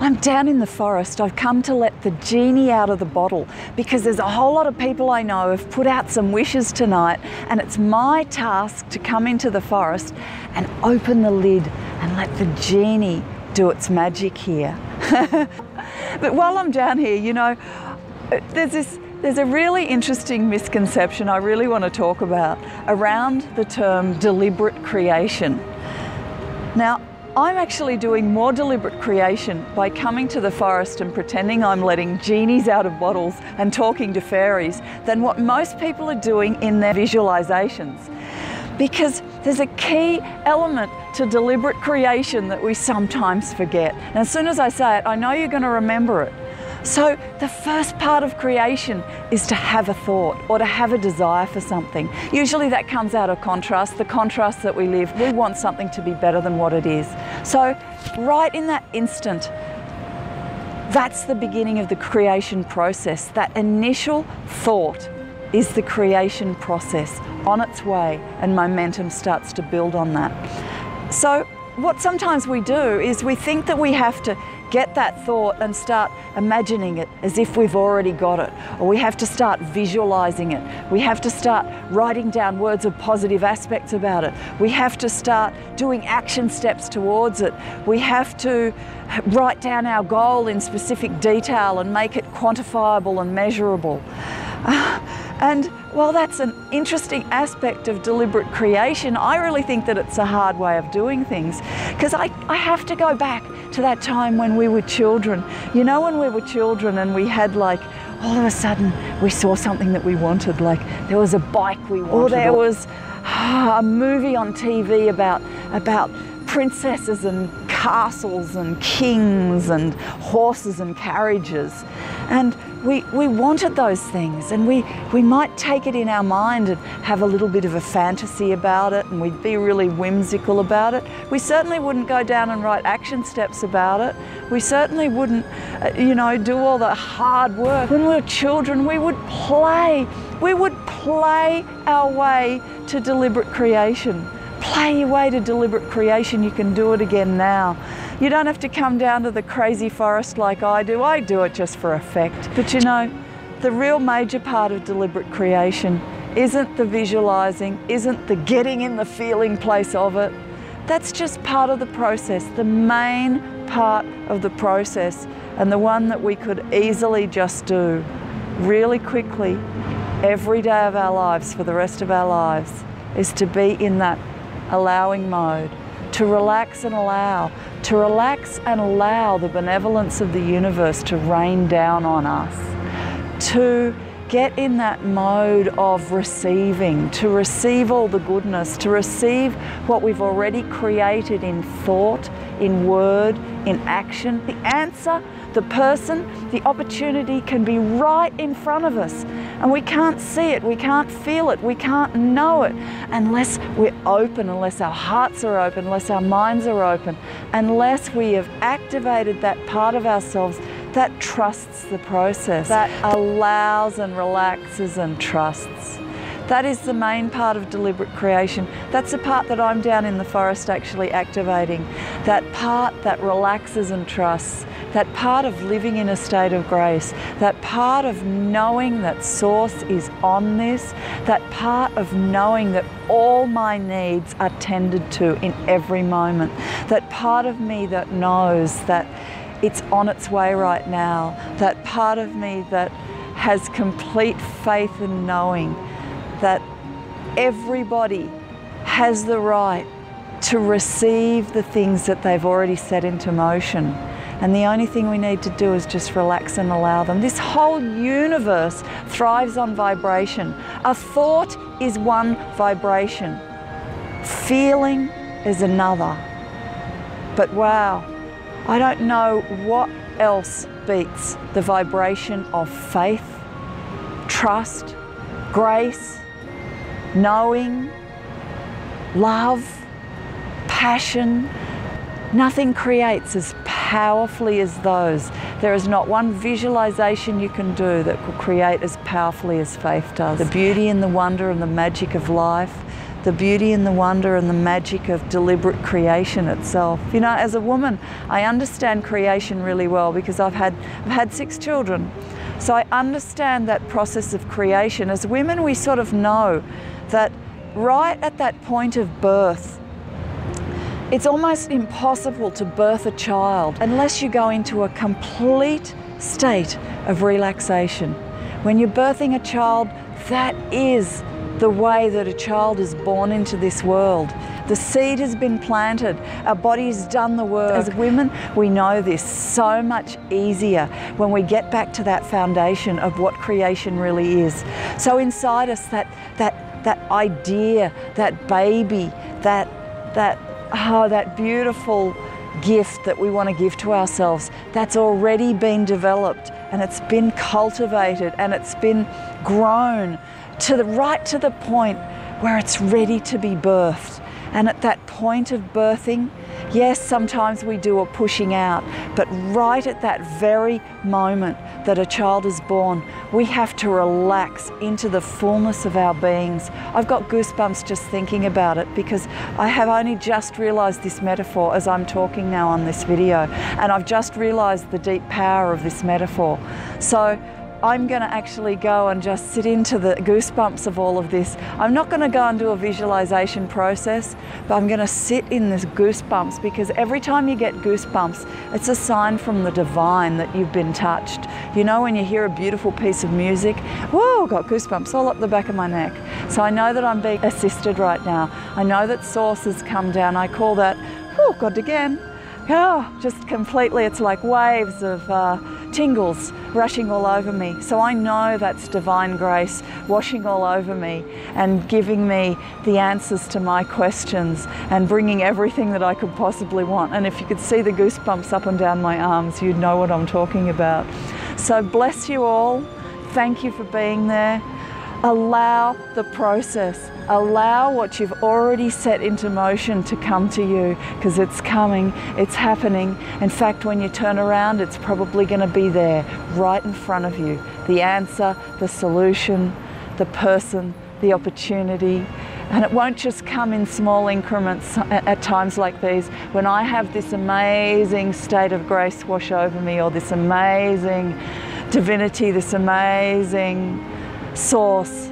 I'm down in the forest. I've come to let the genie out of the bottle because there's a whole lot of people I know have put out some wishes tonight, and it's my task to come into the forest and open the lid and let the genie do its magic here. But while I'm down here, you know, there's a really interesting misconception I really want to talk about around the term deliberate creation. Now, I'm actually doing more deliberate creation by coming to the forest and pretending I'm letting genies out of bottles and talking to fairies than what most people are doing in their visualizations. Because there's a key element to deliberate creation that we sometimes forget. And as soon as I say it, I know you're going to remember it. So the first part of creation is to have a thought or to have a desire for something. Usually that comes out of contrast, the contrast that we live. We want something to be better than what it is. So right in that instant, that's the beginning of the creation process. That initial thought is the creation process on its way, and momentum starts to build on that. So what sometimes we do is we think that we have to get that thought and start imagining it as if we've already got it, or we have to start visualizing it. We have to start writing down words of positive aspects about it. We have to start doing action steps towards it. We have to write down our goal in specific detail and make it quantifiable and measurable. And while that's an interesting aspect of deliberate creation, I really think that it's a hard way of doing things, because I have to go back to that time when we were children. You know, when we were children and we had, like, all of a sudden we saw something that we wanted, like there was a bike we wanted, or there was a movie on TV about princesses and castles and kings and horses and carriages. And we wanted those things, and we might take it in our mind and have a little bit of a fantasy about it, and we'd be really whimsical about it. We certainly wouldn't go down and write action steps about it. We certainly wouldn't, you know, do all the hard work. When we were children, we would play. We would play our way to deliberate creation. Play your way to deliberate creation. You can do it again now. You don't have to come down to the crazy forest like I do. I do it just for effect. But you know, the real major part of deliberate creation isn't the visualizing, isn't the getting in the feeling place of it. That's just part of the process, the main part of the process, and the one that we could easily just do really quickly every day of our lives for the rest of our lives, is to be in that allowing mode, to relax and allow, the benevolence of the universe to rain down on us, to get in that mode of receiving, to receive all the goodness, to receive what we've already created in thought, in word, in action. The answer, the person, the opportunity can be right in front of us, and we can't see it, we can't feel it, we can't know it unless we're open, unless our hearts are open, unless our minds are open, unless we have activated that part of ourselves that trusts the process, that allows and relaxes and trusts. That is the main part of deliberate creation. That's the part that I'm down in the forest actually activating. That part that relaxes and trusts. That part of living in a state of grace. That part of knowing that Source is on this. That part of knowing that all my needs are tended to in every moment. That part of me that knows that it's on its way right now. That part of me that has complete faith in knowing that everybody has the right to receive the things that they've already set into motion. And the only thing we need to do is just relax and allow them. This whole universe thrives on vibration. A thought is one vibration. Feeling is another. But wow, I don't know what else beats the vibration of faith, trust, grace, knowing, love, passion. Nothing creates as powerfully as those. There is not one visualization you can do that will create as powerfully as faith does. The beauty and the wonder and the magic of life, the beauty and the wonder and the magic of deliberate creation itself. You know, as a woman, I understand creation really well because I've had 6 children. So I understand that process of creation. As women, we sort of know that right at that point of birth, it's almost impossible to birth a child unless you go into a complete state of relaxation. When you're birthing a child, that is the way that a child is born into this world. The seed has been planted, our body's done the work. As women, we know this so much easier when we get back to that foundation of what creation really is. So inside us, that idea, that baby, that beautiful gift that we want to give to ourselves, that's already been developed and it's been cultivated and it's been grown right to the point where it's ready to be birthed. And at that point of birthing, yes, sometimes we do a pushing out, but right at that very moment that a child is born, we have to relax into the fullness of our beings. I've got goosebumps just thinking about it because I have only just realized this metaphor as I'm talking now on this video, and I've just realized the deep power of this metaphor. So I'm going to actually go and just sit into the goosebumps of all of this. I'm not going to go and do a visualization process, but I'm going to sit in this goosebumps, because every time you get goosebumps, it's a sign from the divine that you've been touched. You know, when you hear a beautiful piece of music, whoa, got goosebumps all up the back of my neck. So I know that I'm being assisted right now. I know that source has come down. I call that, oh, God, again. Oh, just completely, it's like waves of tingles rushing all over me. So I know that's divine grace washing all over me and giving me the answers to my questions and bringing everything that I could possibly want. And if you could see the goosebumps up and down my arms, you'd know what I'm talking about. So bless you all. Thank you for being there. Allow the process. Allow what you've already set into motion to come to you, because it's coming, it's happening. In fact, when you turn around, it's probably going to be there, right in front of you. The answer, the solution, the person, the opportunity. And it won't just come in small increments at times like these. When I have this amazing state of grace wash over me, or this amazing divinity, this amazing source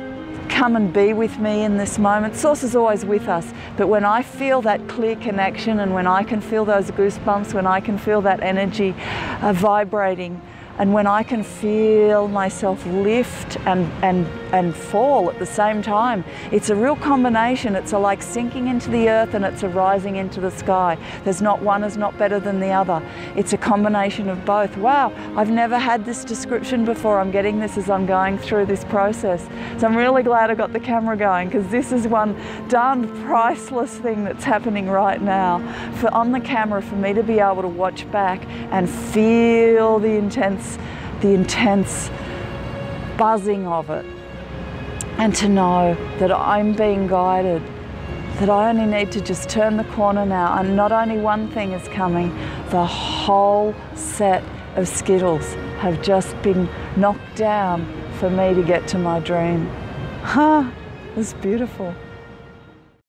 come and be with me in this moment. Source is always with us, but when I feel that clear connection, and when I can feel those goosebumps, when I can feel that energy vibrating, and when I can feel myself lift and fall at the same time, it's a real combination. It's a like sinking into the earth and it's a rising into the sky. There's not one is not better than the other. It's a combination of both. Wow, I've never had this description before. I'm getting this as I'm going through this process. So I'm really glad I got the camera going, because this is one darn priceless thing that's happening right now on the camera, for me to be able to watch back and feel the intense buzzing of it, and to know that I'm being guided, that I only need to just turn the corner now, and not only one thing is coming, the whole set of skittles have just been knocked down for me to get to my dream. It's beautiful.